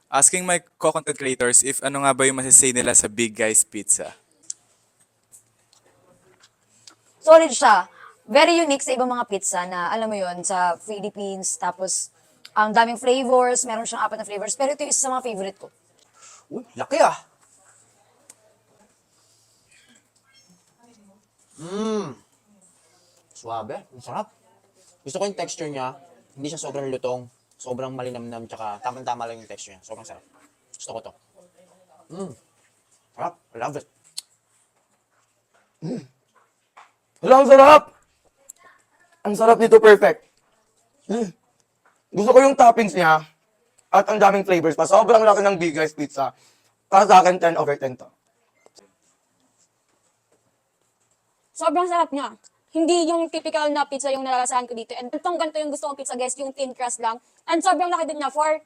Asking my co-content creators if ano nga ba yung masasay nila sa Big Guys Pizza. Solid siya. Very unique sa ibang mga pizza na, alam mo yon sa Philippines. Tapos, ang daming flavors. Meron siyang 4 na flavors. Pero ito yung isa sa mga favorite ko. Uy, laki ah. Suabe. Ang sarap. Gusto ko yung texture niya. Hindi siya sobrang lutong. Sobrang malinamnam. Tsaka tamang-tama lang yung texture niya. Sobrang sarap. Gusto ko to. Sarap. I love it. Hala, ang sarap! Ang sarap nito, perfect. Gusto ko yung toppings niya at ang daming flavors pa. Sobrang laki ng Big Guys Pizza. Para sa akin, 10/10 to. Sobrang sarap niya. Hindi yung typical na pizza yung nalalasahan ko dito. And itong ganito yung gusto kong pizza, guys, yung thin crust lang. And sobrang laki din niya for